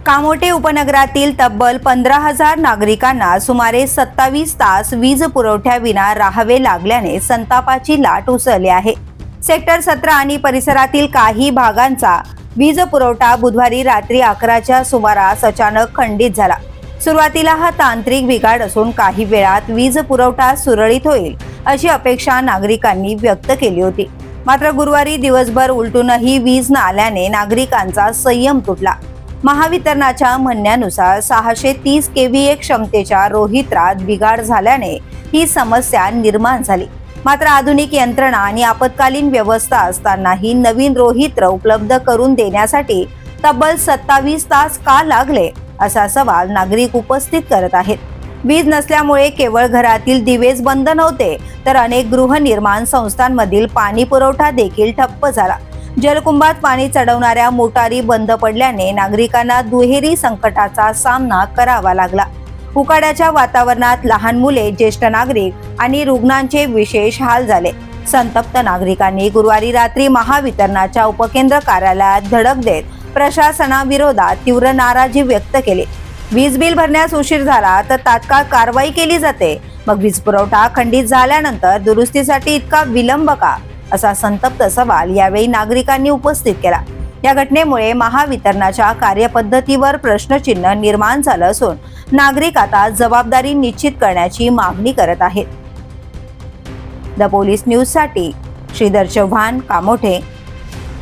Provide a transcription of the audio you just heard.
कामोठे उपनगरातील तब्बल 15,000 नागरिकांना सुमारे 27 तास वीज पुरवठ्याविना राहावे लागल्याने संतापाची लाट उसळली आहे। सेक्टर 17 आणि परिसरातील काही भागांचा वीज पुरवठा बुधवारी रात्री 11च्या सुमारास अचानक खंडित झाला। सुरुवातीला हा तांत्रिक बिघाड असून काही वेळात वीज पुरवठा सुरळीत होईल अशी अपेक्षा नागरिकांनी व्यक्त केली होती। मात्र गुरुवारी दिवसभर उलटूनही वीज न आल्याने नागरिकांचा संयम तुटला। महावितरणाच्या म्हणण्यानुसार 630 केव्हीए क्षमतेच्या रोहित्रात बिघाड झाल्याने ही समस्या निर्माण झाली। मात्र आधुनिक यंत्रणा आणि आपत्कालीन व्यवस्था असतानाही नवीन रोहित्र उपलब्ध करून देण्यासाठी तब्बल 27 तास का लागले असा सवाल नागरिक उपस्थित करत आहेत। वीज नसल्यामुळे केवळ घरातील दिवेच बंद नव्हते तर अनेक गृहनिर्माण संस्थांमधील पाणी पुरवठा देखील ठप्प झाला। जलकुंभात पाणी चढवणाऱ्या मोटारी बंद पडल्याने नागरिकांना दुहेरी संकटाचा सामना करावा लागला। उकाड्याच्या वातावरणात लहान मुले, ज्येष्ठ नागरिक आणि रुग्णांचे विशेष हाल झाले। संतप्त नागरिकांनी गुरुवारी रात्री महावितरणाच्या उपकेंद्र कार्यालयात धडक देत प्रशासनाविरोधात तीव्र नाराजी व्यक्त केली। वीज बिल भरण्यास उशीर झाला तर तात्काळ कारवाई केली जाते, मग वीज पुरवठा खंडित झाल्यानंतर दुरुस्तीसाठी इतका विलंब का, असा संतप्त सवाल यावेळी नागरिकांनी उपस्थित केला। या घटनेमुळे महावितरणाच्या कार्यपद्धतीवर प्रश्नचिन्ह निर्माण झालं असून नागरिक आता जबाबदारी निश्चित करण्याची मागणी करत आहेत। द पोलीस न्यूज साठी श्रीधर चव्हाण, कामोठे।